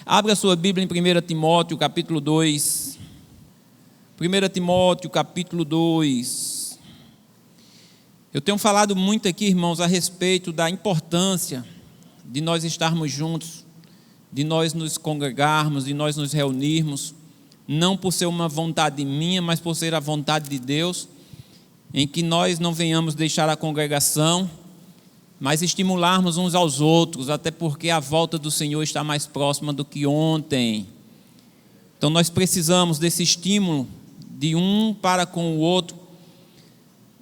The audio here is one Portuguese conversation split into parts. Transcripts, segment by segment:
Abra a sua Bíblia em 1 Timóteo, capítulo 2. 1 Timóteo, capítulo 2. Eu tenho falado muito aqui, irmãos, a respeito da importância de nós estarmos juntos, de nós nos congregarmos, de nós nos reunirmos, não por ser uma vontade minha, mas por ser a vontade de Deus, em que nós não venhamos deixar a congregação, mas estimularmos uns aos outros, até porque a volta do Senhor está mais próxima do que ontem. Então nós precisamos desse estímulo de um para com o outro,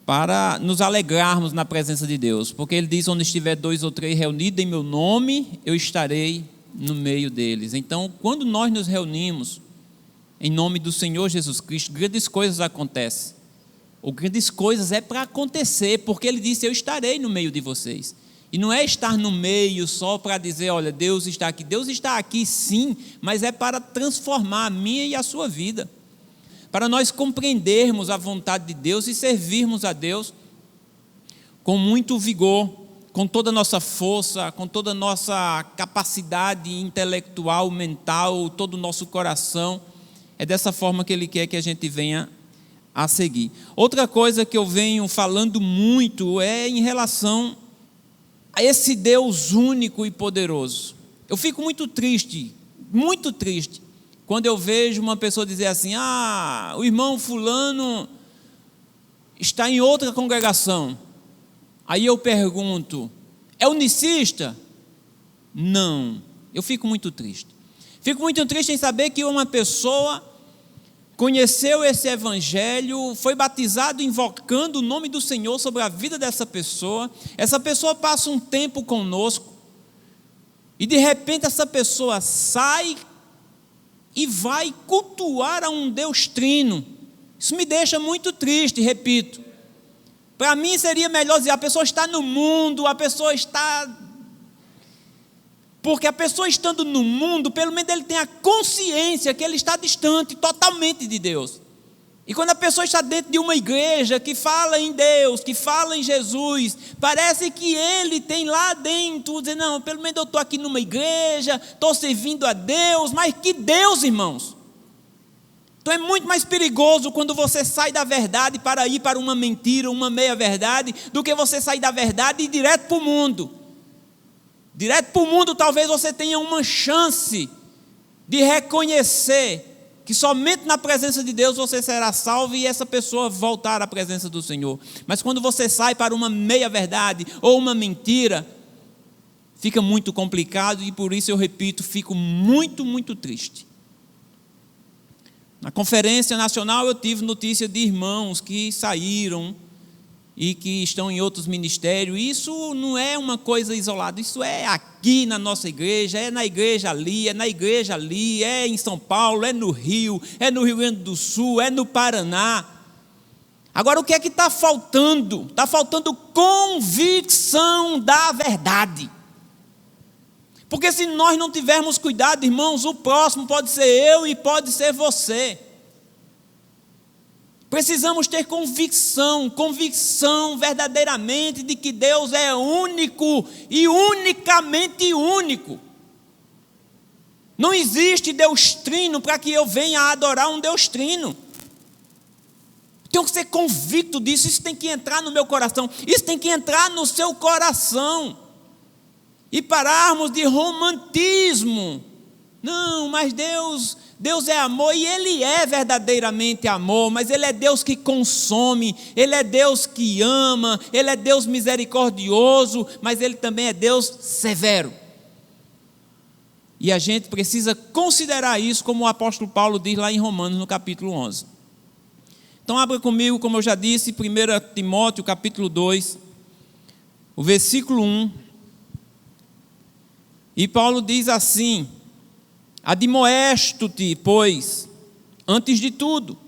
para nos alegrarmos na presença de Deus, porque Ele diz: onde estiver 2 ou 3 reunidos em meu nome, eu estarei no meio deles. Então, quando nós nos reunimos em nome do Senhor Jesus Cristo, grandes coisas acontecem. Ou grandes coisas é para acontecer, porque Ele disse: eu estarei no meio de vocês. E não é estar no meio só para dizer: olha, Deus está aqui. Deus está aqui sim, mas é para transformar a minha e a sua vida, para nós compreendermos a vontade de Deus e servirmos a Deus com muito vigor, com toda a nossa força, com toda a nossa capacidade intelectual, mental, todo o nosso coração. É dessa forma que Ele quer que a gente venha a seguir. Outra coisa que eu venho falando muito é em relação a esse Deus único e poderoso. Eu fico muito triste, quando eu vejo uma pessoa dizer assim: o irmão fulano está em outra congregação. Aí eu pergunto: é unicista? Não. Eu fico muito triste. Fico muito triste em saber que uma pessoa conheceu esse evangelho, foi batizado invocando o nome do Senhor sobre a vida dessa pessoa. Essa pessoa passa um tempo conosco e de repente essa pessoa sai e vai cultuar a um Deus trino. Isso me deixa muito triste, repito. Para mim seria melhor dizer: a pessoa está no mundo, a pessoa está... Porque a pessoa estando no mundo, pelo menos ele tem a consciência que ele está distante totalmente de Deus. E quando a pessoa está dentro de uma igreja que fala em Deus, que fala em Jesus, parece que ele tem lá dentro, dizer: não, pelo menos eu estou aqui numa igreja, estou servindo a Deus. Mas que Deus, irmãos? Então é muito mais perigoso quando você sai da verdade para ir para uma mentira, uma meia-verdade, do que você sair da verdade e ir direto para o mundo. Direto para o mundo, talvez você tenha uma chance de reconhecer que somente na presença de Deus você será salvo e essa pessoa voltar à presença do Senhor. Mas quando você sai para uma meia-verdade ou uma mentira, fica muito complicado e por isso eu repito, fico muito triste. Na conferência nacional eu tive notícia de irmãos que saíram e que estão em outros ministérios. Isso não é uma coisa isolada, isso é aqui na nossa igreja, é na igreja ali, é em São Paulo, é no Rio Grande do Sul, é no Paraná. Agora, o que é que está faltando? Está faltando convicção da verdade. Porque se nós não tivermos cuidado, irmãos, o próximo pode ser eu e pode ser você. Precisamos ter convicção verdadeiramente de que Deus é único e unicamente único. Não existe Deus trino para que eu venha a adorar um Deus trino. Tenho que ser convicto disso, isso tem que entrar no meu coração, isso tem que entrar no seu coração. E pararmos de romantismo. Não, mas Deus é amor, e Ele é verdadeiramente amor, mas Ele é Deus que consome, Ele é Deus que ama, Ele é Deus misericordioso, mas Ele também é Deus severo. E a gente precisa considerar isso, como o apóstolo Paulo diz lá em Romanos, no capítulo 11. Então abra comigo, como eu já disse, 1 Timóteo, capítulo 2, o versículo 1. E Paulo diz assim: admoesto-te, pois, antes de tudo,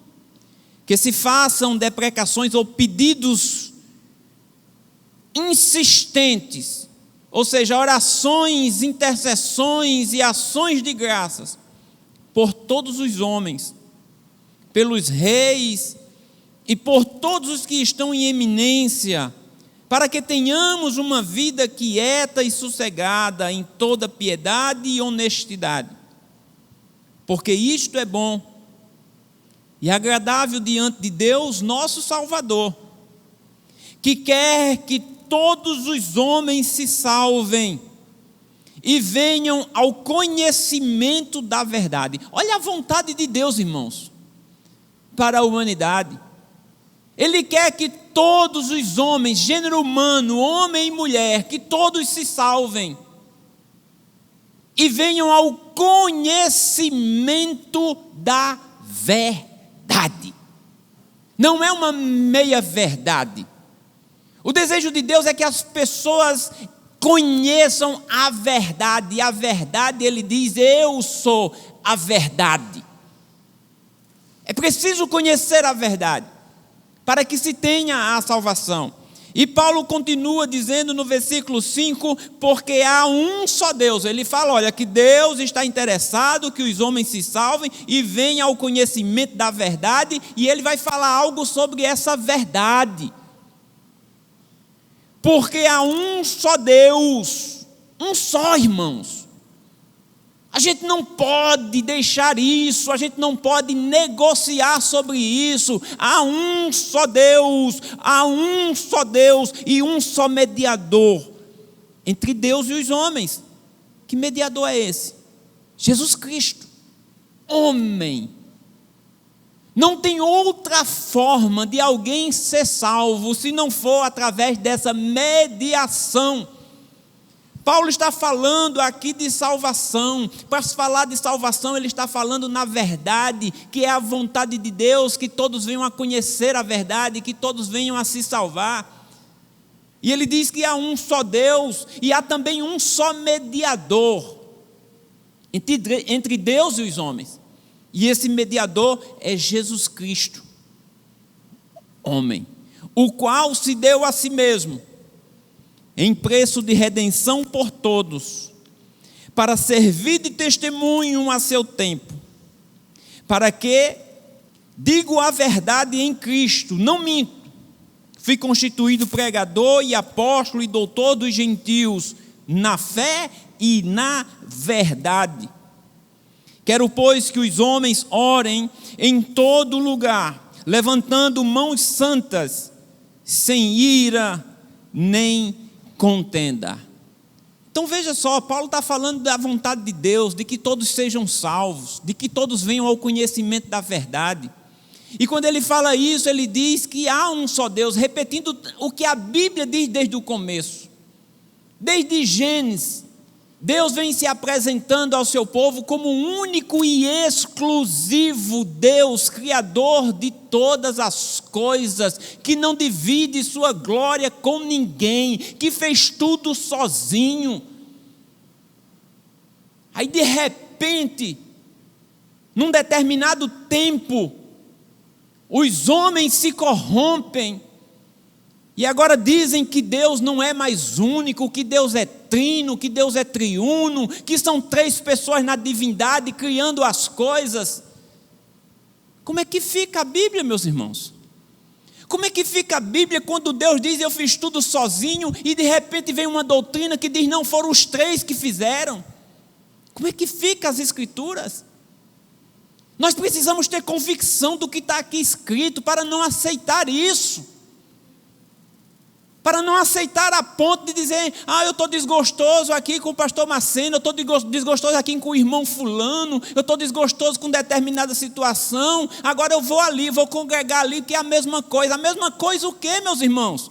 que se façam deprecações ou pedidos insistentes, ou seja, orações, intercessões e ações de graças, por todos os homens, pelos reis e por todos os que estão em eminência, para que tenhamos uma vida quieta e sossegada em toda piedade e honestidade. porque isto é bom e agradável diante de Deus, nosso Salvador, que quer que todos os homens se salvem e venham ao conhecimento da verdade. Olha a vontade de Deus, irmãos, para a humanidade. Ele quer que todos os homens, gênero humano, homem e mulher, que todos se salvem e venham ao conhecimento da verdade. Não é uma meia verdade. O desejo de Deus é que as pessoas conheçam a verdade. E a verdade, ele diz, eu sou a verdade. É preciso conhecer a verdade para que se tenha a salvação. E Paulo continua dizendo no versículo 5, porque há um só Deus. Ele fala, olha, que Deus está interessado que os homens se salvem e venham ao conhecimento da verdade, e ele vai falar algo sobre essa verdade. Porque há um só Deus, um só, irmãos. A gente não pode deixar isso, a gente não pode negociar sobre isso. Há um só Deus e um só mediador entre Deus e os homens. Que mediador é esse? Jesus Cristo, homem. Não tem outra forma de alguém ser salvo se não for através dessa mediação. Paulo está falando aqui de salvação. Para falar de salvação, ele está falando na verdade, que é a vontade de Deus, que todos venham a conhecer a verdade, que todos venham a se salvar. E ele diz que há um só Deus e há também um só mediador entre Deus e os homens. E esse mediador é Jesus Cristo, homem, o qual se deu a si mesmo em preço de redenção por todos, para servir de testemunho a seu tempo, para que, digo a verdade em Cristo, não minto, fui constituído pregador e apóstolo e doutor dos gentios, na fé e na verdade. Quero, pois, que os homens orem em todo lugar, levantando mãos santas, sem ira nem contenda. Então veja só, Paulo está falando da vontade de Deus, de que todos sejam salvos, de que todos venham ao conhecimento da verdade. E quando ele fala isso, ele diz que há um só Deus, repetindo o que a Bíblia diz desde o começo. Desde Gênesis, Deus vem se apresentando ao seu povo como o único e exclusivo Deus, Criador de todas as coisas, que não divide sua glória com ninguém, que fez tudo sozinho. Aí de repente, num determinado tempo, os homens se corrompem, e agora dizem que Deus não é mais único, que Deus é trino, que Deus é triuno, que são três pessoas na divindade criando as coisas. Como é que fica a Bíblia, meus irmãos? Como é que fica a Bíblia quando Deus diz eu fiz tudo sozinho e de repente vem uma doutrina que diz não, foram os três que fizeram? Como é que fica as Escrituras? Nós precisamos ter convicção do que está aqui escrito para não aceitar isso. Para não aceitar a ponto de dizer, eu estou desgostoso aqui com o pastor Maceno, eu estou desgostoso aqui com o irmão fulano, eu estou desgostoso com determinada situação, agora eu vou ali, vou congregar ali, que é a mesma coisa. A mesma coisa o quê, meus irmãos?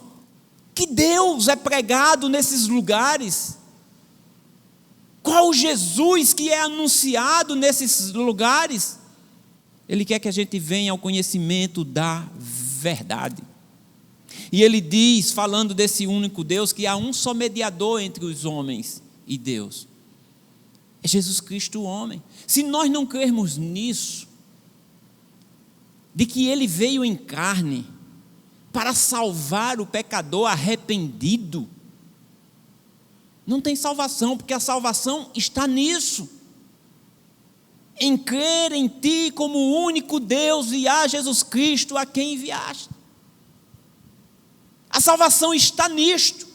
Que Deus é pregado nesses lugares? Qual o Jesus que é anunciado nesses lugares? Ele quer que a gente venha ao conhecimento da verdade. E ele diz, falando desse único Deus, que há um só mediador entre os homens e Deus. É Jesus Cristo, o homem. Se nós não crermos nisso, de que ele veio em carne para salvar o pecador arrependido, não tem salvação, porque a salvação está nisso. Em crer em ti como o único Deus e a Jesus Cristo a quem enviaste. A salvação está nisto,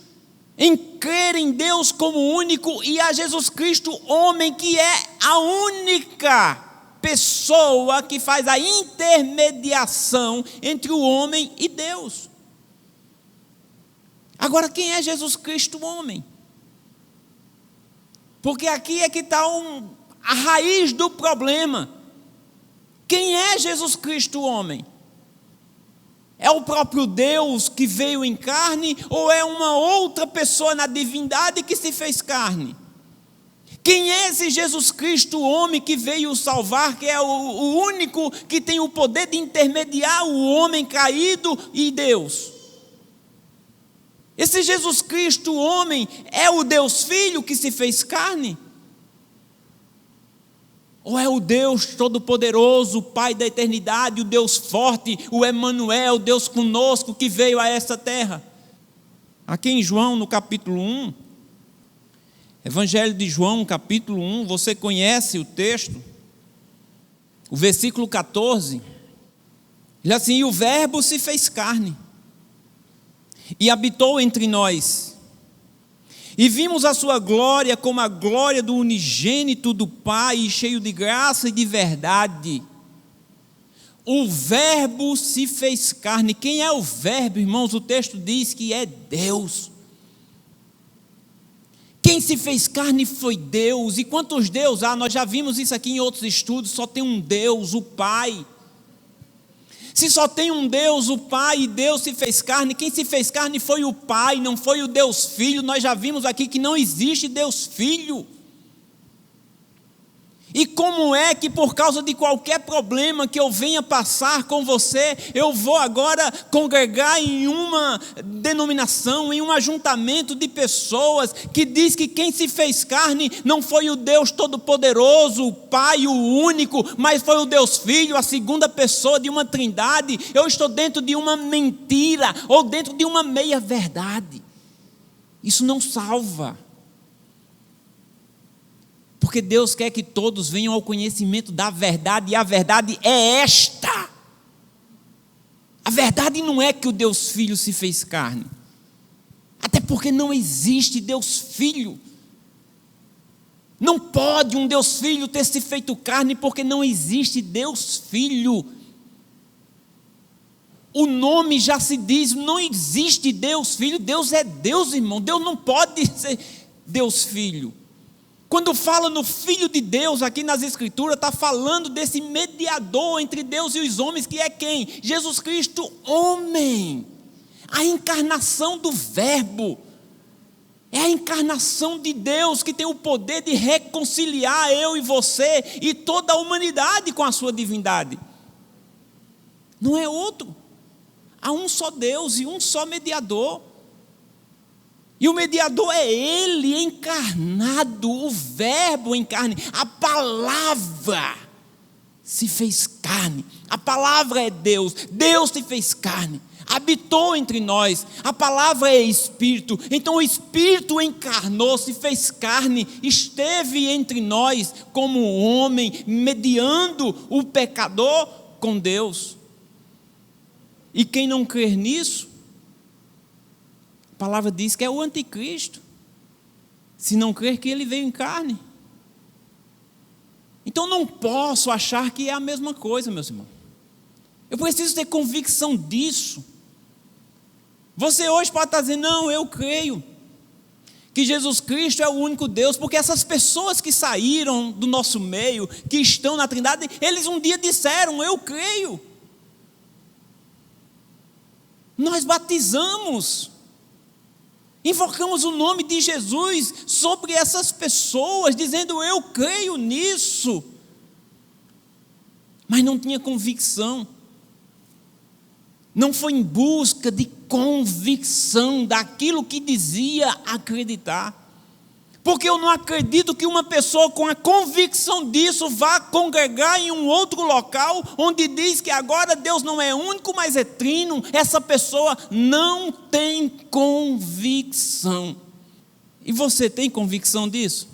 em crer em Deus como único e a Jesus Cristo, homem, que é a única pessoa que faz a intermediação entre o homem e Deus. Agora, quem é Jesus Cristo, homem? Porque aqui é que está a raiz do problema. Quem é Jesus Cristo, homem? É o próprio Deus que veio em carne ou é uma outra pessoa na divindade que se fez carne? Quem é esse Jesus Cristo, homem, que veio salvar, que é o único que tem o poder de intermediar o homem caído e Deus? Esse Jesus Cristo, homem, é o Deus Filho que se fez carne? Ou é o Deus Todo-Poderoso, o Pai da eternidade, o Deus forte, o Emanuel, o Deus conosco, que veio a essa terra? Aqui em João, no capítulo 1, Evangelho de João, capítulo 1, você conhece o texto? O versículo 14, diz assim: e o Verbo se fez carne, e habitou entre nós, e vimos a sua glória como a glória do unigênito do Pai, cheio de graça e de verdade. O Verbo se fez carne. Quem é o Verbo, irmãos? O texto diz que é Deus. Quem se fez carne foi Deus. E quantos deuses há? Nós já vimos isso aqui em outros estudos. Só tem um Deus, o Pai. Se só tem um Deus, o Pai, e Deus se fez carne, quem se fez carne foi o Pai, não foi o Deus Filho. Nós já vimos aqui que não existe Deus Filho. E como é que por causa de qualquer problema que eu venha passar com você, eu vou agora congregar em uma denominação, em um ajuntamento de pessoas que diz que quem se fez carne não foi o Deus Todo-Poderoso, o Pai, o único, mas foi o Deus Filho, a segunda pessoa de uma trindade? Eu estou dentro de uma mentira ou dentro de uma meia-verdade. Isso não salva. Porque Deus quer que todos venham ao conhecimento da verdade, e a verdade é esta. A verdade não é que o Deus Filho se fez carne, até porque não existe Deus Filho. Não pode um Deus Filho ter se feito carne, porque não existe Deus Filho. O nome já se diz, não existe Deus Filho. Deus é Deus, irmão. Deus não pode ser Deus Filho. Quando fala no Filho de Deus, aqui nas Escrituras, está falando desse mediador entre Deus e os homens, que é quem? Jesus Cristo, homem. A encarnação do Verbo. É a encarnação de Deus que tem o poder de reconciliar eu e você e toda a humanidade com a sua divindade. Não é outro. Há um só Deus e um só mediador. E o mediador é Ele encarnado, o Verbo em carne. A palavra se fez carne. A palavra é Deus. Deus se fez carne. Habitou entre nós. A palavra é Espírito. Então o Espírito encarnou, se fez carne, esteve entre nós como homem, mediando o pecador com Deus. E quem não crer nisso, a palavra diz que é o anticristo, se não crer que ele veio em carne. Então não posso achar que é a mesma coisa, meus irmãos. Eu preciso ter convicção disso. Você hoje pode estar dizendo: não, eu creio que Jesus Cristo é o único Deus, porque essas pessoas que saíram do nosso meio, que estão na Trindade, eles um dia disseram: eu creio. Nós batizamos, invocamos o nome de Jesus sobre essas pessoas, dizendo: eu creio nisso. Mas não tinha convicção. Não foi em busca de convicção daquilo que dizia acreditar. Porque eu não acredito que uma pessoa com a convicção disso vá congregar em um outro local, onde diz que agora Deus não é único, mas é trino. Essa pessoa não tem convicção. E você tem convicção disso?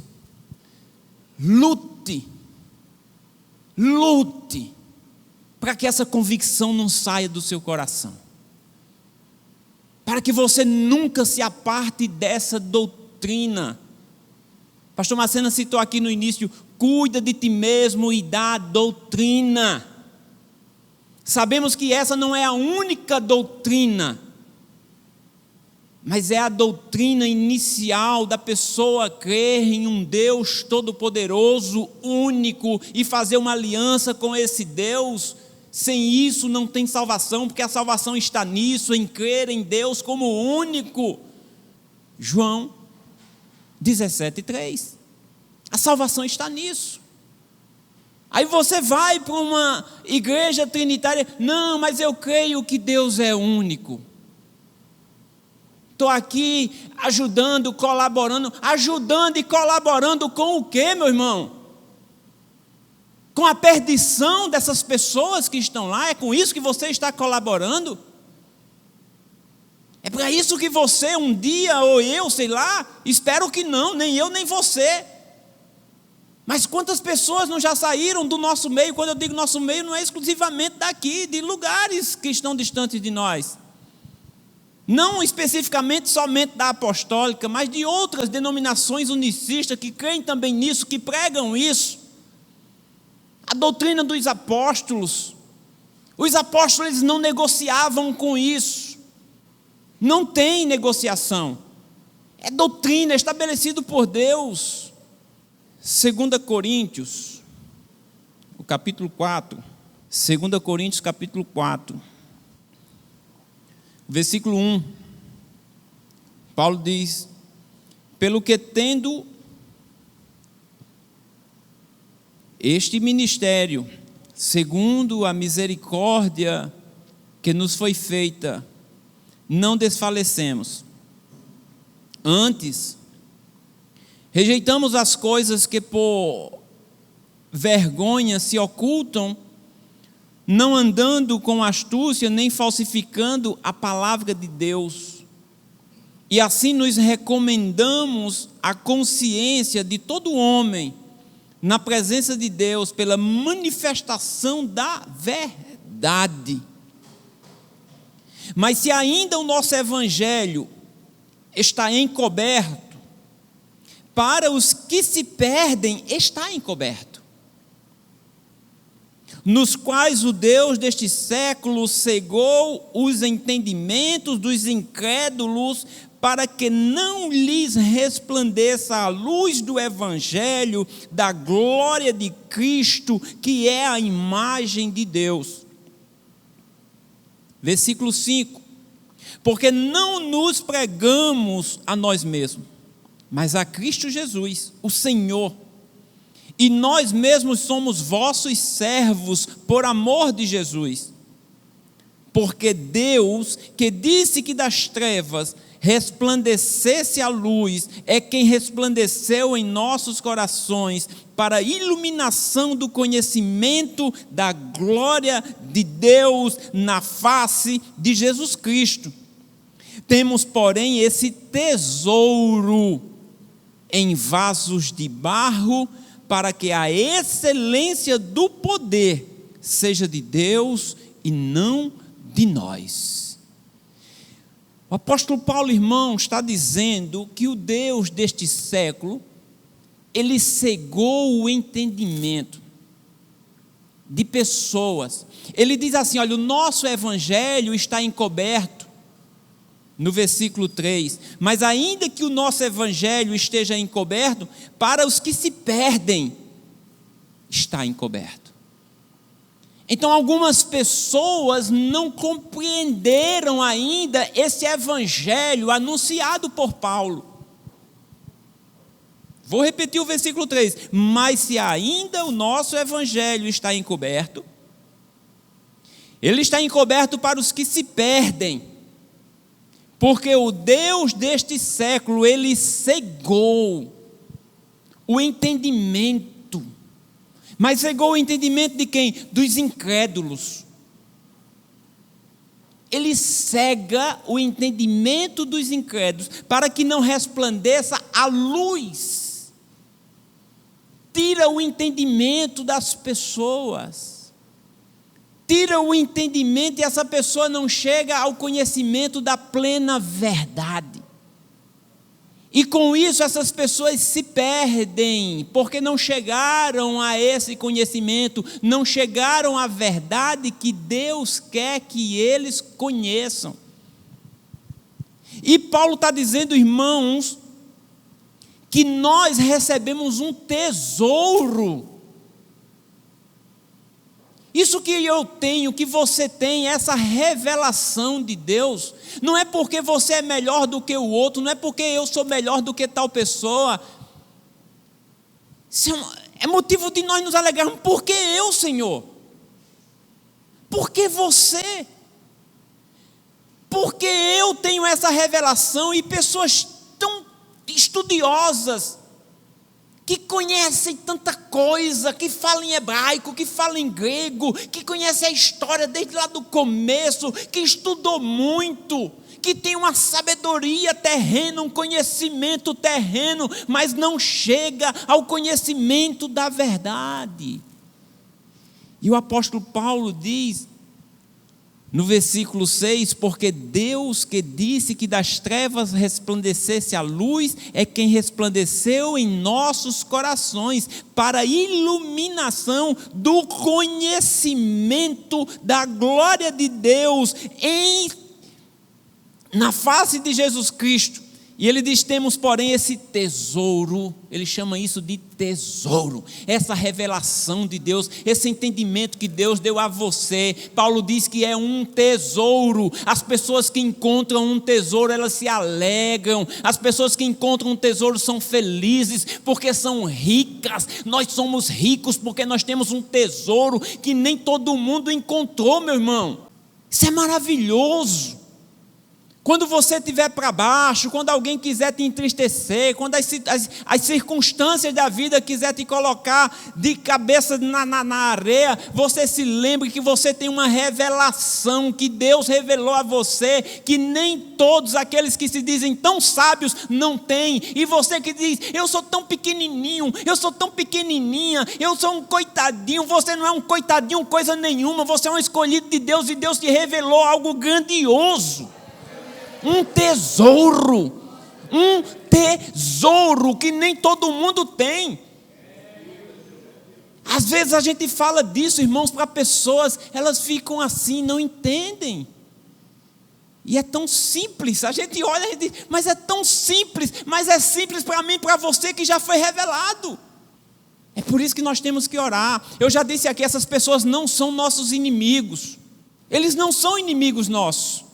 Lute para que essa convicção não saia do seu coração, para que você nunca se aparte dessa doutrina. Pastor Macena citou aqui no início: cuida de ti mesmo e da doutrina. Sabemos que essa não é a única doutrina, mas é a doutrina inicial da pessoa crer em um Deus todo-poderoso, único, e fazer uma aliança com esse Deus. Sem isso não tem salvação, porque a salvação está nisso, em crer em Deus como único. João 17:3. A salvação está nisso. Aí você vai para uma igreja trinitária, não, mas eu creio que Deus é único. Estou aqui ajudando e colaborando com o quê, meu irmão? Com a perdição dessas pessoas que estão lá? É com isso que você está colaborando? É para isso que você um dia, ou eu, sei lá, espero que não, nem eu nem você. Mas quantas pessoas não já saíram do nosso meio? Quando eu digo nosso meio, não é exclusivamente daqui, de lugares que estão distantes de nós. Não especificamente somente da apostólica, mas de outras denominações unicistas que creem também nisso, que pregam isso. A doutrina dos apóstolos. Os apóstolos eles não negociavam com isso. Não tem negociação. É doutrina, é estabelecido por Deus. 2 Coríntios, o capítulo 4. 2 Coríntios, capítulo 4. Versículo 1. Paulo diz: pelo que tendo este ministério, segundo a misericórdia que nos foi feita, não desfalecemos. Antes, rejeitamos as coisas que por vergonha se ocultam, não andando com astúcia, nem falsificando a palavra de Deus. E assim nos recomendamos à consciência de todo homem, na presença de Deus, pela manifestação da verdade. Mas se ainda o nosso evangelho está encoberto, para os que se perdem está encoberto, nos quais o Deus deste século cegou os entendimentos dos incrédulos, para que não lhes resplandeça a luz do evangelho da glória de Cristo, que é a imagem de Deus. Versículo 5. Porque não nos pregamos a nós mesmos, mas a Cristo Jesus, o Senhor. E nós mesmos somos vossos servos por amor de Jesus. Porque Deus, que disse que das trevas resplandecesse a luz, é quem resplandeceu em nossos corações para a iluminação do conhecimento da glória de Deus na face de Jesus Cristo. Temos, porém, esse tesouro em vasos de barro, para que a excelência do poder seja de Deus e não de nós. O apóstolo Paulo, irmão, está dizendo que o Deus deste século, ele cegou o entendimento de pessoas. Ele diz assim, olha, o nosso evangelho está encoberto, no versículo 3, mas ainda que o nosso evangelho esteja encoberto, para os que se perdem, está encoberto. Então algumas pessoas não compreenderam ainda esse evangelho anunciado por Paulo. Vou repetir o versículo 3, mas se ainda o nosso evangelho está encoberto, ele está encoberto para os que se perdem, porque o Deus deste século, ele cegou o entendimento. Mas cegou o entendimento de quem? Dos incrédulos. Ele cega o entendimento dos incrédulos, para que não resplandeça a luz. Tira o entendimento das pessoas. Tira o entendimento e essa pessoa não chega ao conhecimento da plena verdade. E com isso essas pessoas se perdem, porque não chegaram a esse conhecimento, não chegaram à verdade que Deus quer que eles conheçam. E Paulo está dizendo, irmãos, que nós recebemos um tesouro. Isso que eu tenho, que você tem, essa revelação de Deus, não é porque você é melhor do que o outro, não é porque eu sou melhor do que tal pessoa. Isso é motivo de nós nos alegrarmos. Por que eu, Senhor? Por que você? Porque eu tenho essa revelação e pessoas tão estudiosas, que conhecem tanta coisa, que falam em hebraico, que falam em grego, que conhecem a história desde lá do começo, que estudou muito, que tem uma sabedoria terrena, um conhecimento terreno, mas não chega ao conhecimento da verdade. E o apóstolo Paulo diz, no versículo 6, porque Deus que disse que das trevas resplandecesse a luz, é quem resplandeceu em nossos corações, para a iluminação do conhecimento da glória de Deus na face de Jesus Cristo. E ele diz, temos porém esse tesouro, ele chama isso de tesouro, essa revelação de Deus, esse entendimento que Deus deu a você. Paulo diz que é um tesouro. As pessoas que encontram um tesouro, elas se alegram. As pessoas que encontram um tesouro são felizes, porque são ricas. Nós somos ricos porque nós temos um tesouro que nem todo mundo encontrou, meu irmão. Isso é maravilhoso. Quando você estiver para baixo, quando alguém quiser te entristecer, quando as circunstâncias da vida quiser te colocar de cabeça na areia, você se lembre que você tem uma revelação, que Deus revelou a você, que nem todos aqueles que se dizem tão sábios não têm. E você que diz, eu sou tão pequenininho, eu sou tão pequenininha, eu sou um coitadinho. Você não é um coitadinho coisa nenhuma, você é um escolhido de Deus, e Deus te revelou algo grandioso. Um tesouro que nem todo mundo tem. Às vezes a gente fala disso, irmãos, para pessoas, elas ficam assim, não entendem. E é tão simples, a gente olha e diz, mas é tão simples, mas é simples para mim, para você, que já foi revelado. É por isso que nós temos que orar. Eu já disse aqui, essas pessoas não são nossos inimigos, eles não são inimigos nossos.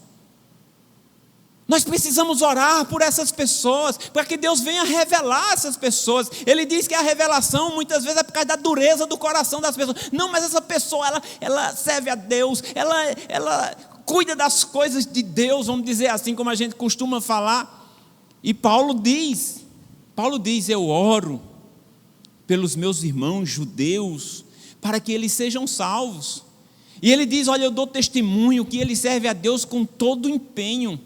Nós precisamos orar por essas pessoas, para que Deus venha revelar essas pessoas. Ele diz que a revelação muitas vezes é por causa da dureza do coração das pessoas. Não, mas essa pessoa, ela serve a Deus, ela cuida das coisas de Deus, vamos dizer assim, como a gente costuma falar. E Paulo diz, eu oro pelos meus irmãos judeus, para que eles sejam salvos. E ele diz, olha, eu dou testemunho que ele serve a Deus com todo o empenho.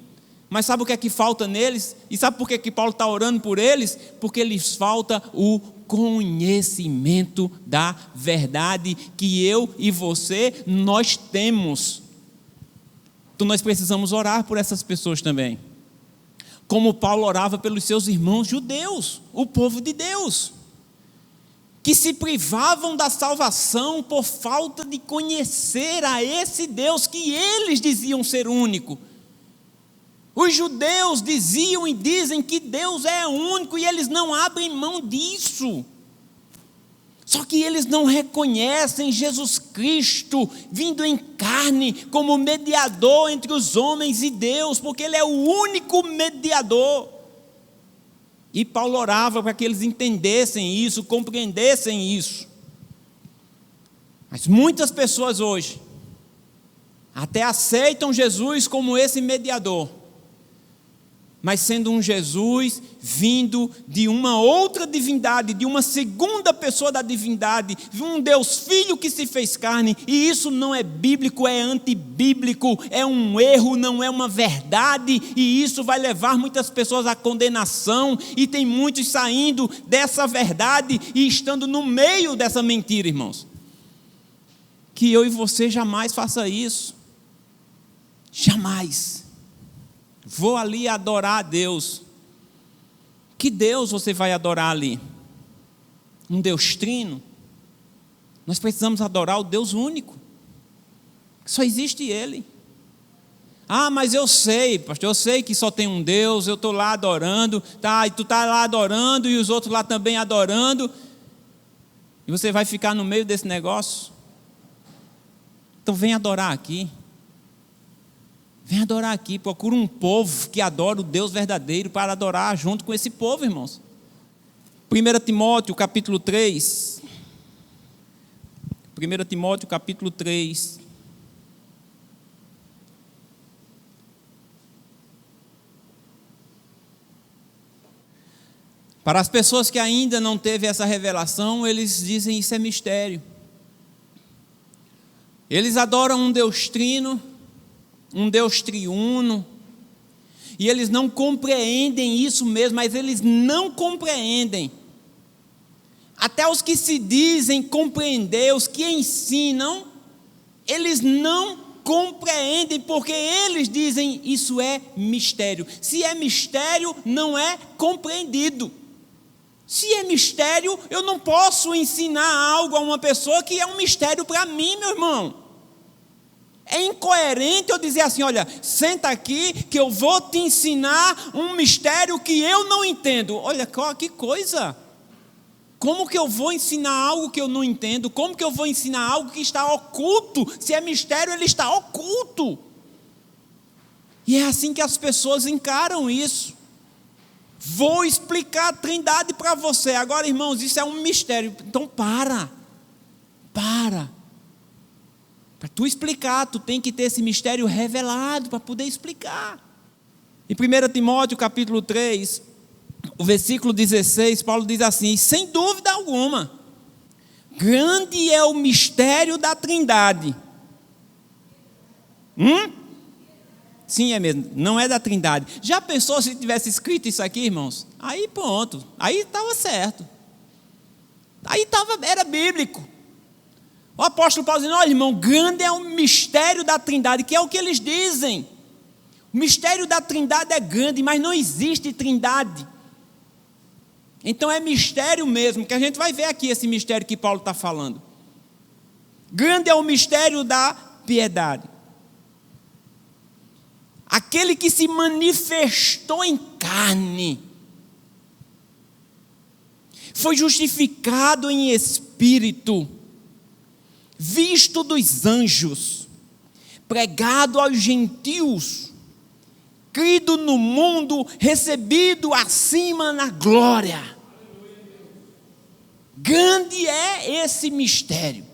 Mas sabe o que é que falta neles? E sabe por que Paulo está orando por eles? Porque lhes falta o conhecimento da verdade que eu e você, nós temos. Então nós precisamos orar por essas pessoas também. Como Paulo orava pelos seus irmãos judeus, o povo de Deus, que se privavam da salvação por falta de conhecer a esse Deus que eles diziam ser único. Os judeus diziam e dizem que Deus é único e eles não abrem mão disso. Só que eles não reconhecem Jesus Cristo vindo em carne como mediador entre os homens e Deus, porque Ele é o único mediador. E Paulo orava para que eles entendessem isso, compreendessem isso. Mas muitas pessoas hoje até aceitam Jesus como esse mediador, mas sendo um Jesus vindo de uma outra divindade, de uma segunda pessoa da divindade, um Deus Filho que se fez carne. E isso não é bíblico, é antibíblico, é um erro, não é uma verdade, e isso vai levar muitas pessoas à condenação, e tem muitos saindo dessa verdade e estando no meio dessa mentira, irmãos. Que eu e você jamais faça isso, jamais. Vou ali adorar a Deus, Que Deus você vai adorar ali? Um Deus trino? Nós precisamos adorar o Deus único. Só existe Ele. Ah, mas eu sei, pastor, eu sei que só tem um Deus, eu estou lá adorando, tá, e tu está lá adorando, e os outros lá também adorando, e você vai ficar no meio desse negócio? Então vem adorar aqui. Vem adorar aqui, procura um povo que adora o Deus verdadeiro para adorar junto com esse povo, irmãos. 1 Timóteo capítulo 3. 1 Timóteo capítulo 3. Para as pessoas que ainda não teve essa revelação, eles dizem isso é mistério. Eles adoram um Deus trino, um Deus triuno, e eles não compreendem isso mesmo, mas eles não compreendem. Até os que se dizem compreender, os que ensinam, eles não compreendem, porque eles dizem isso é mistério. Se é mistério, não é compreendido. Se é mistério, eu não posso ensinar algo a uma pessoa que é um mistério para mim, meu irmão. É incoerente eu dizer assim, olha, senta aqui que eu vou te ensinar um mistério que eu não entendo. Olha, que coisa! Como que eu vou ensinar algo que eu não entendo? Como que eu vou ensinar algo que está oculto? Se é mistério, ele está oculto. E é assim que as pessoas encaram isso. Vou explicar a Trindade para você. Agora, irmãos, isso é um mistério. Então para. Para tu explicar, tu tem que ter esse mistério revelado para poder explicar. Em 1 Timóteo capítulo 3, o versículo 16, Paulo diz assim, sem dúvida alguma, grande é o mistério da Trindade. Sim, é mesmo, não é da Trindade. Já pensou se tivesse escrito isso aqui, irmãos? Aí pronto, aí estava certo. Aí era bíblico. O apóstolo Paulo dizendo, olha irmão, grande é o mistério da Trindade, que é o que eles dizem. O mistério da Trindade é grande, mas não existe Trindade. Então é mistério mesmo, que a gente vai ver aqui esse mistério que Paulo está falando. Grande é o mistério da piedade. Aquele que se manifestou em carne, foi justificado em espírito, visto dos anjos, pregado aos gentios, crido no mundo, recebido acima na glória. Grande é esse mistério.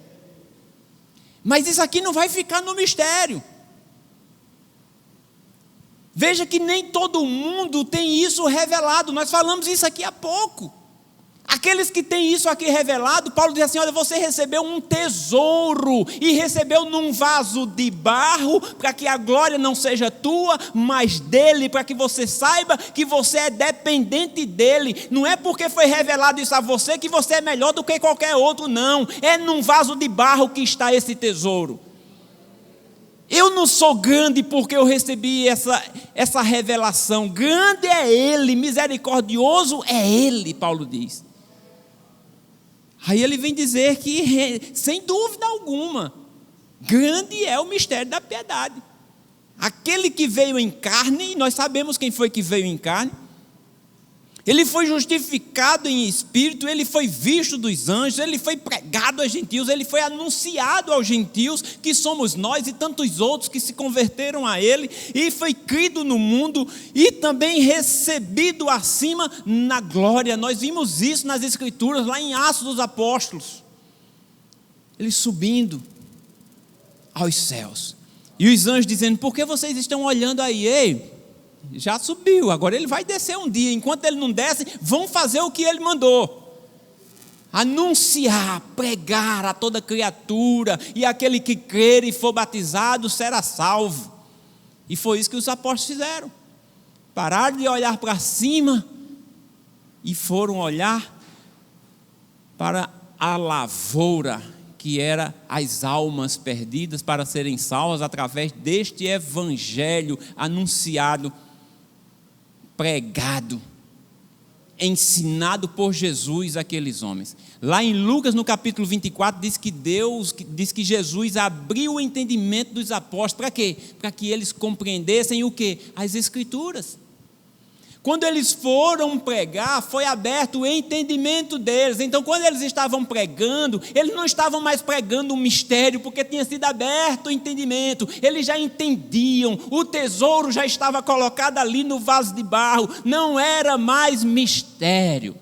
Mas isso aqui não vai ficar no mistério. Veja que nem todo mundo tem isso revelado. Nós falamos isso aqui há pouco. Aqueles que têm isso aqui revelado, Paulo diz assim, olha, você recebeu um tesouro, e recebeu num vaso de barro, para que a glória não seja tua, mas dele, para que você saiba que você é dependente dele. Não é porque foi revelado isso a você, que você é melhor do que qualquer outro, não. É num vaso de barro que está esse tesouro. Eu não sou grande porque eu recebi essa revelação. Grande é Ele, misericordioso é Ele, Paulo diz. Aí ele vem dizer que, sem dúvida alguma, grande é o mistério da piedade. Aquele que veio em carne, nós sabemos quem foi que veio em carne. Ele foi justificado em espírito, ele foi visto dos anjos, ele foi pregado aos gentios, ele foi anunciado aos gentios, que somos nós e tantos outros que se converteram a ele, e foi crido no mundo e também recebido acima na glória. Nós vimos isso nas Escrituras, lá em Atos dos Apóstolos. Ele subindo aos céus. E os anjos dizendo, por que vocês estão olhando aí? Ei, já subiu, agora ele vai descer um dia. Enquanto ele não desce, vão fazer o que ele mandou: anunciar, pregar a toda criatura, e aquele que crer e for batizado será salvo. E foi isso que os apóstolos fizeram. Pararam de olhar para cima e foram olhar para a lavoura, que era as almas perdidas, para serem salvas através deste evangelho anunciado, pregado, ensinado por Jesus àqueles homens. Lá em Lucas, no capítulo 24, diz que Jesus abriu o entendimento dos apóstolos. Para quê? Para que eles compreendessem o quê? As Escrituras. Quando eles foram pregar, foi aberto o entendimento deles. Então, quando eles estavam pregando, eles não estavam mais pregando um mistério, porque tinha sido aberto o entendimento. Eles já entendiam, o tesouro já estava colocado ali no vaso de barro, não era mais mistério.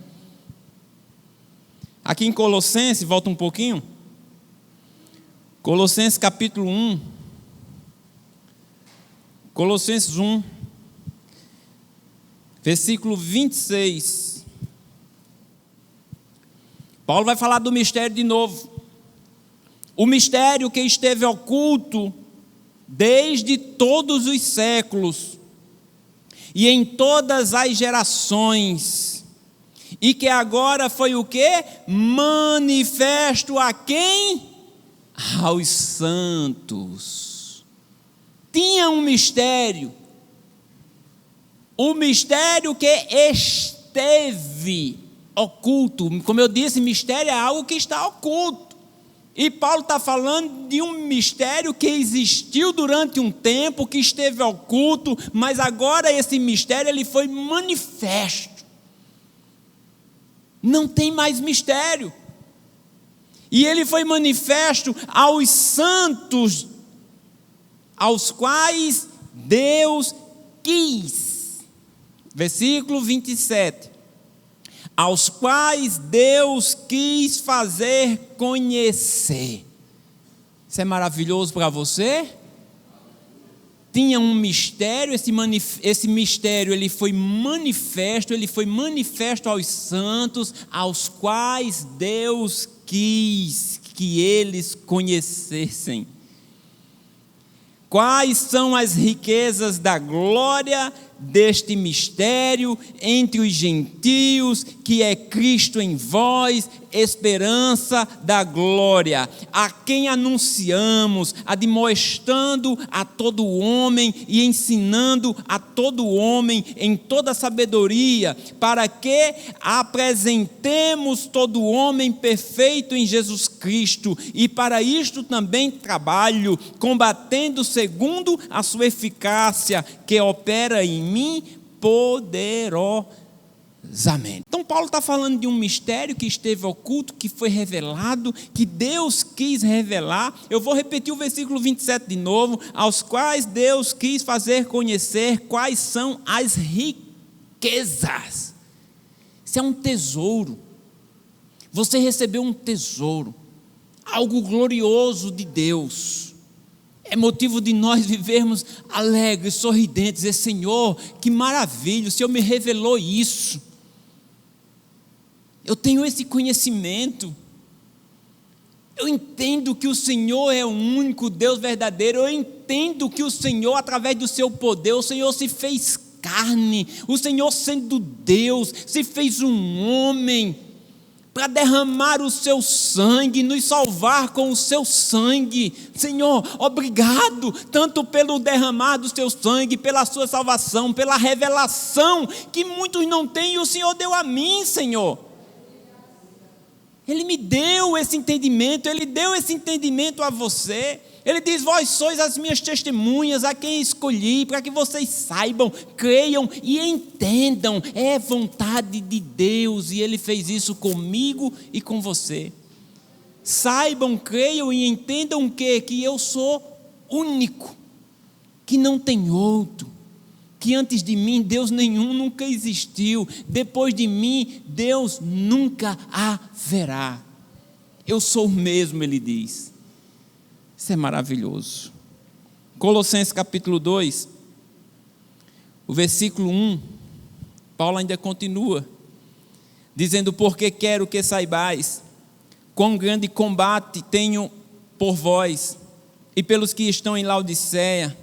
Aqui em Colossenses, volta um pouquinho. Colossenses capítulo 1. Colossenses 1. Versículo 26. Paulo vai falar do mistério de novo. O mistério que esteve oculto desde todos os séculos e em todas as gerações, e que agora foi o quê? Manifesto a quem? Aos santos. Tinha um mistério. O mistério que esteve oculto. Como eu disse, mistério é algo que está oculto. E Paulo está falando de um mistério que existiu durante um tempo, que esteve oculto, mas agora esse mistério ele foi manifesto. Não tem mais mistério. E ele foi manifesto aos santos, aos quais Deus quis. Versículo 27. Aos quais Deus quis fazer conhecer. Isso é maravilhoso para você? Tinha um mistério, esse mistério ele foi manifesto aos santos, aos quais Deus quis que eles conhecessem. Quais são as riquezas da glória deste mistério entre os gentios, que é Cristo em vós, esperança da glória, a quem anunciamos, admoestando a todo homem e ensinando a todo homem em toda sabedoria, para que apresentemos todo homem perfeito em Jesus Cristo, e para isto também trabalho, combatendo segundo a sua eficácia, que opera em mim poderosamente. Então Paulo está falando de um mistério que esteve oculto, que foi revelado, que Deus quis revelar. Eu vou repetir o versículo 27 de novo. Aos quais Deus quis fazer conhecer quais são as riquezas. Isso é um tesouro. Você recebeu um tesouro, algo glorioso de Deus. É motivo de nós vivermos alegres, sorridentes, dizer: Senhor, que maravilha, o Senhor me revelou isso. Eu tenho esse conhecimento. Eu entendo que o Senhor é o único Deus verdadeiro. Eu entendo que o Senhor, através do seu poder, o Senhor se fez carne. O Senhor, sendo Deus, se fez um homem para derramar o seu sangue, nos salvar com o seu sangue. Senhor, obrigado, tanto pelo derramar do seu sangue, pela sua salvação, pela revelação, que muitos não têm, e o Senhor deu a mim, Senhor. Ele me deu esse entendimento, Ele deu esse entendimento a você. Ele diz: vós sois as minhas testemunhas, a quem escolhi, para que vocês saibam, creiam e entendam. É vontade de Deus, e Ele fez isso comigo e com você. Saibam, creiam e entendam o quê? Que eu sou único, que não tem outro, que antes de mim Deus nenhum nunca existiu, depois de mim Deus nunca haverá. Eu sou o mesmo, Ele diz. Isso é maravilhoso. Colossenses capítulo 2, o versículo 1, Paulo ainda continua, dizendo: porque quero que saibais quão grande combate tenho por vós e pelos que estão em Laodiceia,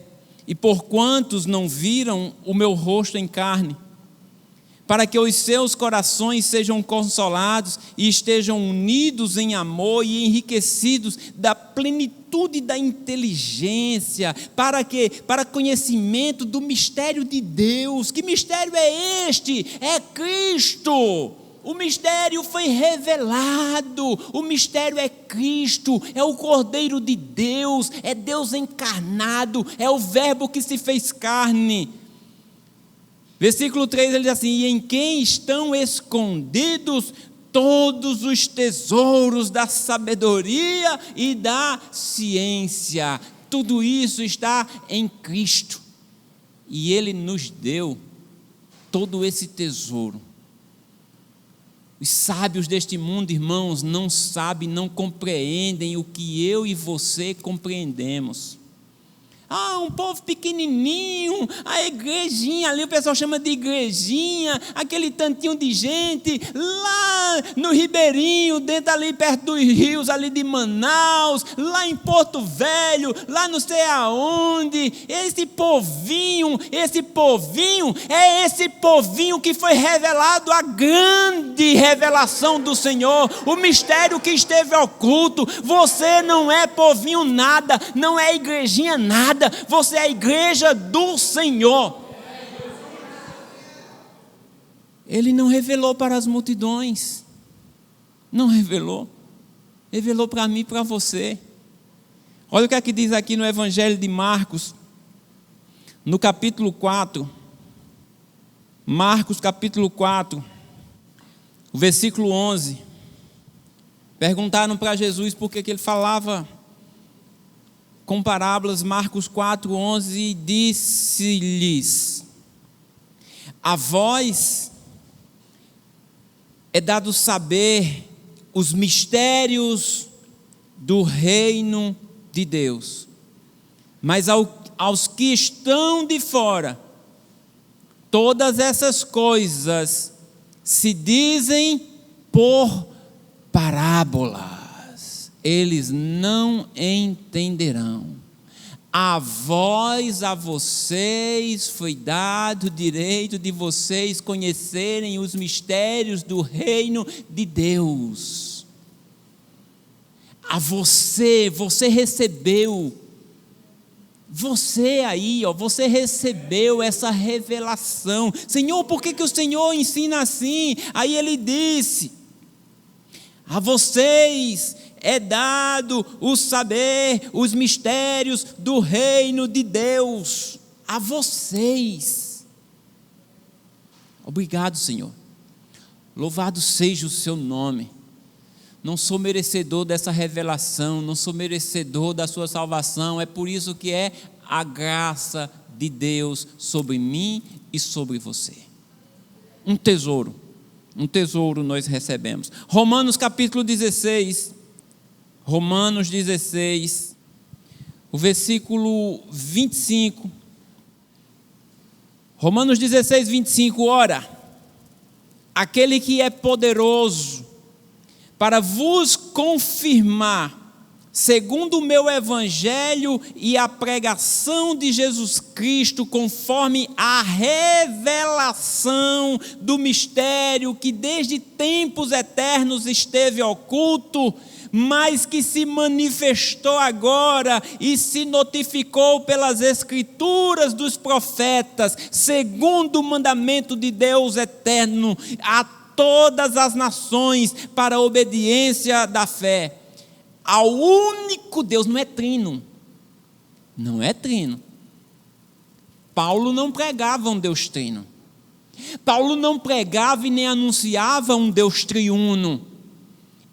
e por quantos não viram o meu rosto em carne, para que os seus corações sejam consolados e estejam unidos em amor e enriquecidos da plenitude da inteligência, para quê? Para conhecimento do mistério de Deus. Que mistério é este? É Cristo. O mistério foi revelado, o mistério é Cristo, é o Cordeiro de Deus, é Deus encarnado, é o Verbo que se fez carne. Versículo 3, ele diz assim: e em quem estão escondidos todos os tesouros da sabedoria e da ciência. Tudo isso está em Cristo, e Ele nos deu todo esse tesouro. Os sábios deste mundo, irmãos, não sabem, não compreendem o que eu e você compreendemos. Um povo pequenininho, a igrejinha ali, o pessoal chama de igrejinha, aquele tantinho de gente, lá no Ribeirinho, dentro ali perto dos rios ali de Manaus, lá em Porto Velho, lá não sei aonde, esse povinho é esse povinho que foi revelado, a grande revelação do Senhor, o mistério que esteve oculto. Você não é povinho nada, não é igrejinha nada, você é a igreja do Senhor. Ele não revelou para as multidões, não revelou para mim e para você. Olha o que é que diz aqui no Evangelho de Marcos, no capítulo 4, Marcos capítulo 4, o versículo 11. Perguntaram para Jesus por que ele falava com parábolas. Marcos 4:11, disse-lhes: a vós é dado saber os mistérios do reino de Deus, mas aos que estão de fora, todas essas coisas se dizem por parábolas. Eles não entenderão. A vocês foi dado o direito de vocês conhecerem os mistérios do reino de Deus. A você recebeu. Você aí, você recebeu essa revelação. Senhor, por que o Senhor ensina assim? Aí ele disse: a vocês é dado o saber, os mistérios do reino de Deus. A vocês. Obrigado, Senhor. Louvado seja o seu nome. Não sou merecedor dessa revelação, não sou merecedor da sua salvação. É por isso que é a graça de Deus sobre mim e sobre você. Um tesouro nós recebemos. Romanos capítulo 16, o versículo 25. Romanos 16, 25, ora, aquele que é poderoso para vos confirmar, segundo o meu evangelho e a pregação de Jesus Cristo, conforme a revelação do mistério que desde tempos eternos esteve oculto, mas que se manifestou agora e se notificou pelas escrituras dos profetas, segundo o mandamento de Deus eterno, a todas as nações para a obediência da fé. Ao único Deus, não é trino. Paulo não pregava um Deus trino. Paulo não pregava e nem anunciava um Deus triuno.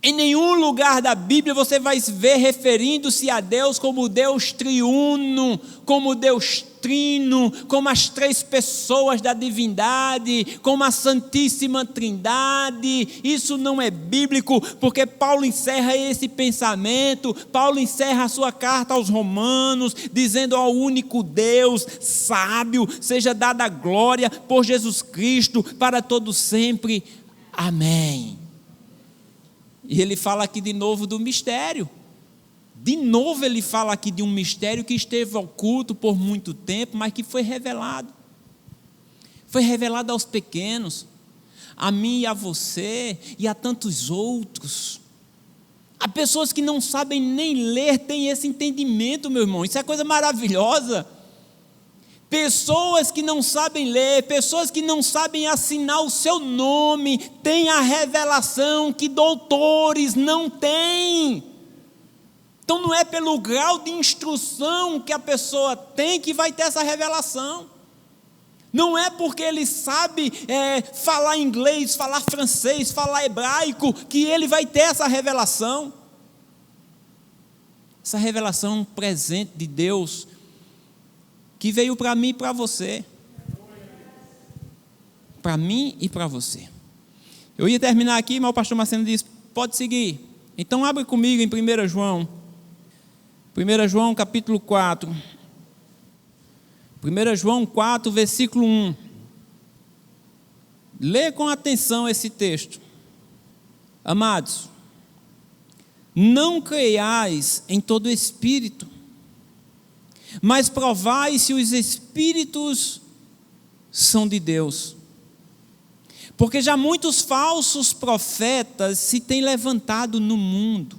Em nenhum lugar da Bíblia você vai ver referindo-se a Deus como Deus triuno, como Deus trino, como as três pessoas da divindade, como a Santíssima Trindade. Isso não é bíblico, porque Paulo encerra esse pensamento, Paulo encerra a sua carta aos Romanos, dizendo ao único Deus sábio, seja dada a glória por Jesus Cristo, para todo sempre. Amém. E ele fala aqui de novo do mistério. De novo ele fala aqui de um mistério que esteve oculto por muito tempo, mas que foi revelado. Foi revelado aos pequenos. a mim e a você e a tantos outros. Há pessoas que não sabem nem ler, têm esse entendimento, meu irmão, isso é coisa maravilhosa. Pessoas que não sabem ler, pessoas que não sabem assinar o seu nome, têm a revelação que doutores não têm. Então não é pelo grau de instrução que a pessoa tem que vai ter essa revelação. Não é porque ele sabe falar inglês, falar francês, falar hebraico, que ele vai ter essa revelação. Essa revelação é um presente de Deus, que veio para mim e para você. Para mim e para você. Eu ia terminar aqui, mas o pastor Marcelo disse, pode seguir. Então abre comigo em 1 João. 1 João capítulo 4. 1 João 4, versículo 1. Lê com atenção esse texto. Amados, não creiais em todo espírito, mas provai se os espíritos são de Deus. Porque já muitos falsos profetas se têm levantado no mundo.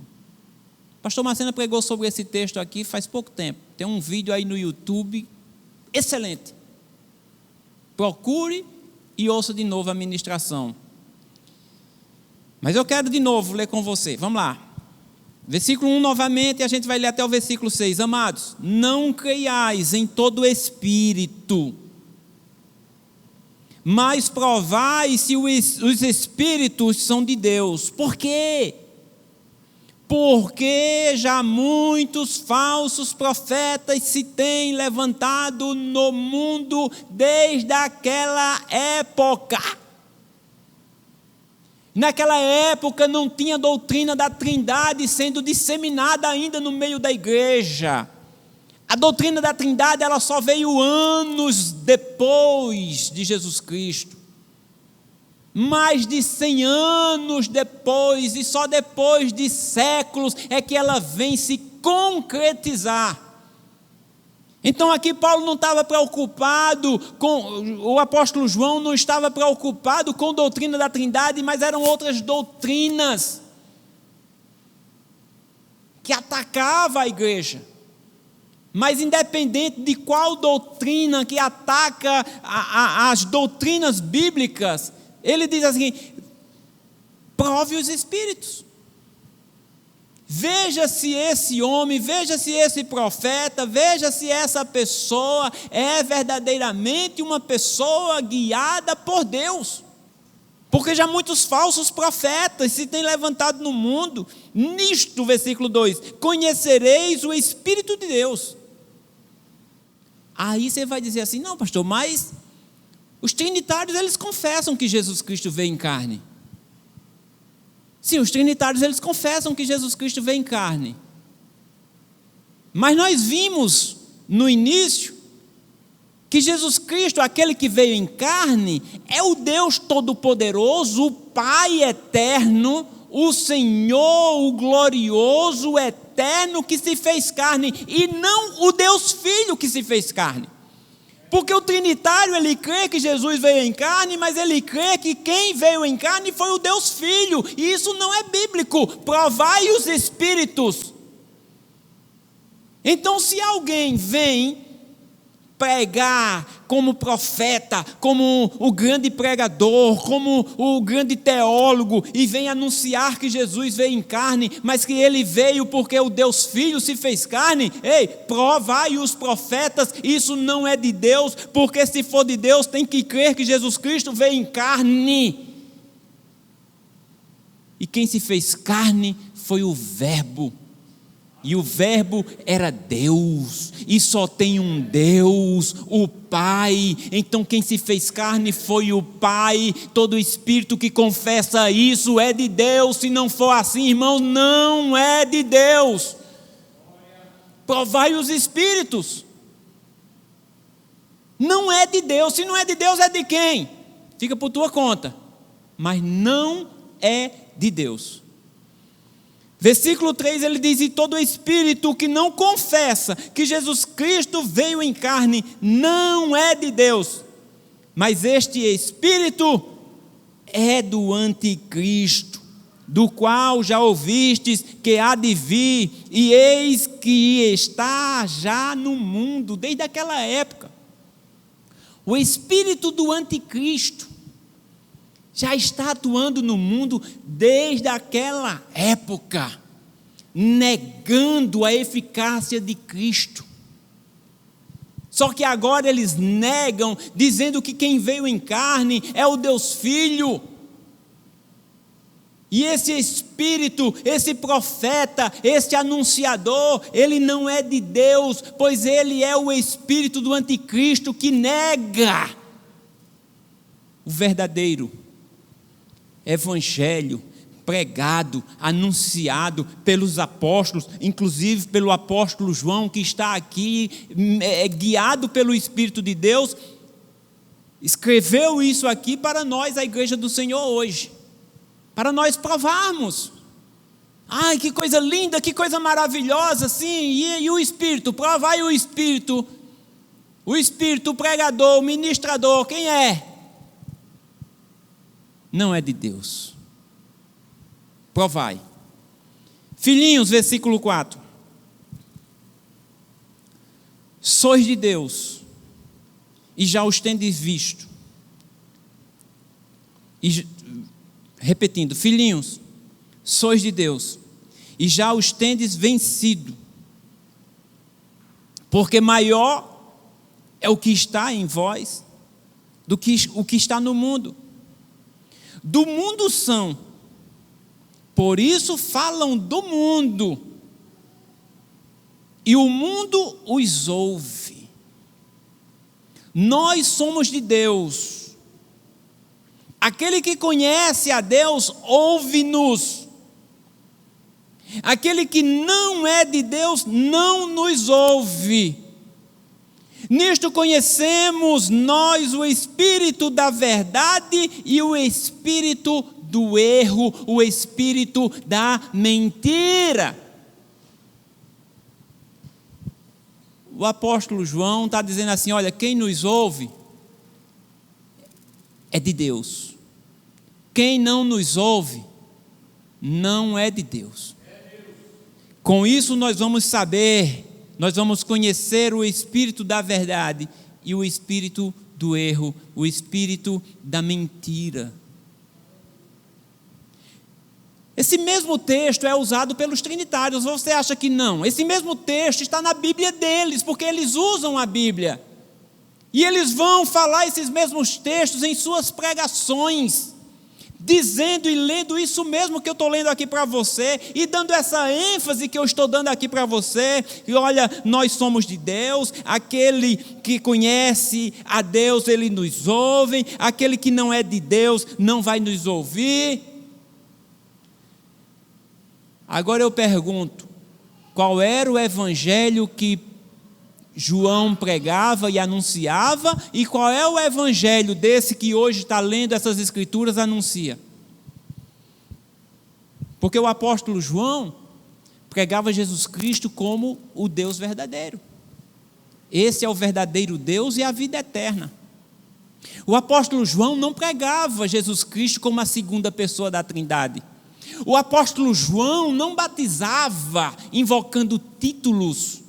O pastor Marcena pregou sobre esse texto aqui faz pouco tempo. Tem um vídeo aí no YouTube excelente. Procure e ouça de novo a ministração. Mas eu quero de novo ler com você. Vamos lá. Versículo 1 novamente, e a gente vai ler até o versículo 6. Amados, não creiais em todo espírito, mas provai se os espíritos são de Deus. Por quê? Porque já muitos falsos profetas se têm levantado no mundo desde aquela época. Naquela época não tinha doutrina da Trindade sendo disseminada ainda no meio da igreja. A doutrina da Trindade ela só veio anos depois de Jesus Cristo. Mais de 100 anos depois, e só depois de séculos é que ela vem se concretizar. Então aqui Paulo não estava preocupado o apóstolo João não estava preocupado com a doutrina da Trindade, mas eram outras doutrinas que atacavam a igreja. Mas independente de qual doutrina que ataca as doutrinas bíblicas, ele diz assim, prove os espíritos. Veja se esse homem, veja se esse profeta, veja se essa pessoa é verdadeiramente uma pessoa guiada por Deus. Porque já muitos falsos profetas se têm levantado no mundo. Nisto, versículo 2, conhecereis o Espírito de Deus. Aí você vai dizer assim, não pastor, mas os trinitários eles confessam que Jesus Cristo veio em carne. Sim, os trinitários eles confessam que Jesus Cristo veio em carne. Mas nós vimos no início que Jesus Cristo, aquele que veio em carne, é o Deus Todo-Poderoso, o Pai eterno, o Senhor, o glorioso, o eterno que se fez carne, e não o Deus Filho que se fez carne. Porque o trinitário, ele crê que Jesus veio em carne, mas ele crê que quem veio em carne foi o Deus Filho, e isso não é bíblico. Provai os espíritos. Então, se alguém vem pregar como profeta, como o grande pregador, como o grande teólogo, e vem anunciar que Jesus veio em carne, mas que ele veio porque o Deus Filho se fez carne, ei, provai os profetas, isso não é de Deus, porque se for de Deus tem que crer que Jesus Cristo veio em carne. E quem se fez carne foi o Verbo. E o Verbo era Deus, e só tem um Deus, o Pai. Então quem se fez carne foi o Pai. Todo espírito que confessa isso é de Deus. Se não for assim, irmão, não é de Deus. Provai os espíritos. Não é de Deus. Se não é de Deus, é de quem? Fica por tua conta. Mas não é de Deus. Versículo 3 ele diz, e todo espírito que não confessa que Jesus Cristo veio em carne, não é de Deus, mas este espírito é do anticristo, do qual já ouvistes que há de vir, e eis que está já no mundo, desde aquela época. O espírito do anticristo já está atuando no mundo desde aquela época, negando a eficácia de Cristo. Só que agora eles negam, dizendo que quem veio em carne é o Deus Filho. E esse espírito, esse profeta, esse anunciador, ele não é de Deus, pois ele é o espírito do anticristo que nega o verdadeiro evangelho pregado, anunciado pelos apóstolos, inclusive pelo apóstolo João, que está aqui, guiado pelo Espírito de Deus, escreveu isso aqui para nós, a igreja do Senhor hoje, para nós provarmos. Ai, que coisa linda, que coisa maravilhosa, sim, e o Espírito, provai o Espírito, o pregador, o ministrador, quem é? Não é de Deus. Provai. Filhinhos, versículo 4. Sois de Deus, e já os tendes visto. Repetindo, filhinhos, sois de Deus, e já os tendes vencido. Porque maior é o que está em vós do que o que está no mundo. Do mundo são, por isso falam do mundo, e o mundo os ouve. Nós somos de Deus. Aquele que conhece a Deus, ouve-nos. Aquele que não é de Deus, não nos ouve. Nisto conhecemos nós o espírito da verdade e o espírito do erro, o espírito da mentira. O apóstolo João está dizendo assim, olha, quem nos ouve é de Deus. Quem não nos ouve não é de Deus. Com isso nós vamos saber, nós vamos conhecer o espírito da verdade e o espírito do erro, o espírito da mentira. Esse mesmo texto é usado pelos trinitários, ou você acha que não? Esse mesmo texto está na Bíblia deles, porque eles usam a Bíblia. E eles vão falar esses mesmos textos em suas pregações, dizendo e lendo isso mesmo que eu estou lendo aqui para você, e dando essa ênfase que eu estou dando aqui para você, e olha, nós somos de Deus, aquele que conhece a Deus, ele nos ouve, aquele que não é de Deus, não vai nos ouvir. Agora eu pergunto, qual era o evangelho que João pregava e anunciava, e qual é o evangelho desse que hoje está lendo essas escrituras anuncia? Porque o apóstolo João pregava Jesus Cristo como o Deus verdadeiro. Esse é o verdadeiro Deus e a vida eterna. O apóstolo João não pregava Jesus Cristo como a segunda pessoa da Trindade. O apóstolo João não batizava invocando títulos.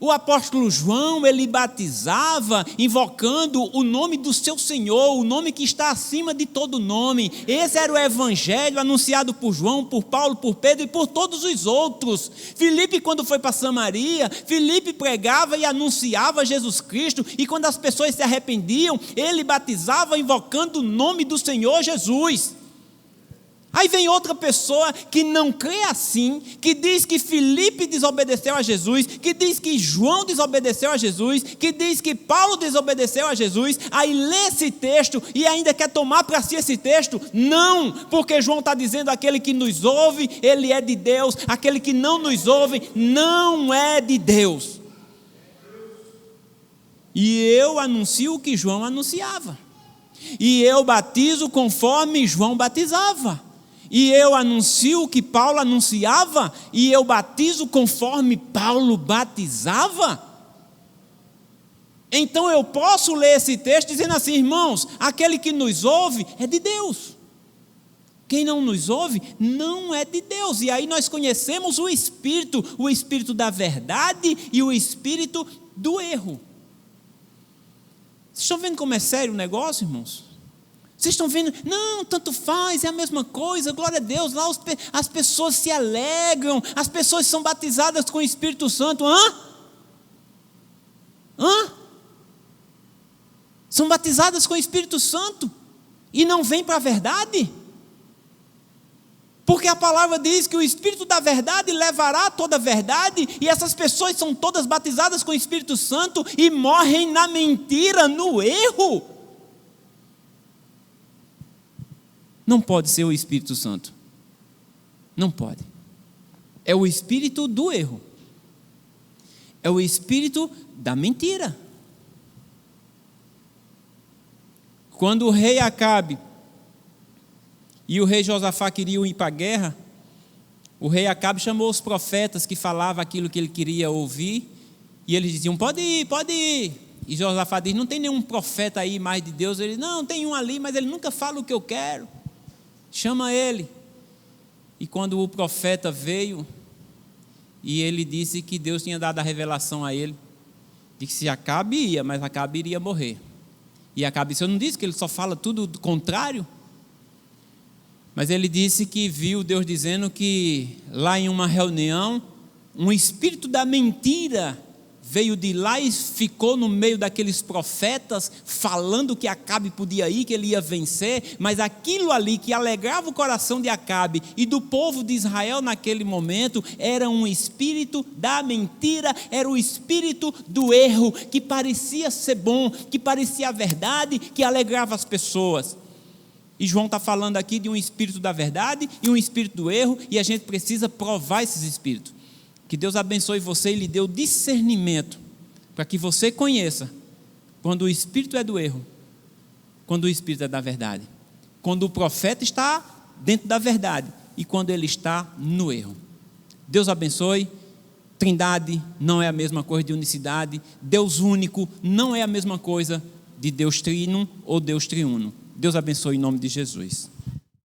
O apóstolo João, ele batizava invocando o nome do seu Senhor, o nome que está acima de todo nome. Esse era o evangelho anunciado por João, por Paulo, por Pedro e por todos os outros. Filipe, quando foi para Samaria, Filipe pregava e anunciava Jesus Cristo, e quando as pessoas se arrependiam, ele batizava invocando o nome do Senhor Jesus. Aí vem outra pessoa que não crê assim, que diz que Filipe desobedeceu a Jesus, que diz que João desobedeceu a Jesus, que diz que Paulo desobedeceu a Jesus, aí lê esse texto e ainda quer tomar para si esse texto. Não, porque João está dizendo aquele que nos ouve, ele é de Deus, aquele que não nos ouve, não é de Deus. E eu anuncio o que João anunciava, e eu batizo conforme João batizava. E eu anuncio o que Paulo anunciava, e eu batizo conforme Paulo batizava. Então eu posso ler esse texto dizendo assim, irmãos, aquele que nos ouve é de Deus. Quem não nos ouve não é de Deus. E aí nós conhecemos o espírito da verdade e o espírito do erro. Vocês estão vendo como é sério o negócio, irmãos? Vocês estão vendo? Não, tanto faz, é a mesma coisa, glória a Deus. Lá as pessoas se alegram, as pessoas são batizadas com o Espírito Santo. São batizadas com o Espírito Santo e não vêm para a verdade? Porque a palavra diz que o Espírito da verdade levará toda a verdade, e essas pessoas são todas batizadas com o Espírito Santo e morrem na mentira, no erro. Não pode ser o Espírito Santo. Não pode. É o espírito do erro. É o espírito da mentira. Quando o rei Acabe e o rei Josafá queriam ir para a guerra, o rei Acabe chamou os profetas que falavam aquilo que ele queria ouvir, e eles diziam, pode ir, pode ir. E Josafá diz, não tem nenhum profeta aí mais de Deus? Ele, não, tem um ali, mas ele nunca fala o que eu quero. Chama ele. E quando o profeta veio, e ele disse que Deus tinha dado a revelação a ele, de que se Acabe ia, mas Acabe iria morrer. E Acabe disse, eu não disse que ele só fala tudo do contrário? Mas ele disse que viu Deus dizendo que lá em uma reunião, um espírito da mentira veio de lá e ficou no meio daqueles profetas, falando que Acabe podia ir, que ele ia vencer, mas aquilo ali que alegrava o coração de Acabe e do povo de Israel naquele momento, era um espírito da mentira, era o espírito do erro, que parecia ser bom, que parecia a verdade, que alegrava as pessoas. E João está falando aqui de um espírito da verdade e um espírito do erro, e a gente precisa provar esses espíritos. Que Deus abençoe você e lhe dê o discernimento, para que você conheça quando o espírito é do erro, quando o espírito é da verdade, quando o profeta está dentro da verdade e quando ele está no erro. Deus abençoe. Trindade não é a mesma coisa de unicidade, Deus único não é a mesma coisa de Deus trino ou Deus triuno. Deus abençoe em nome de Jesus.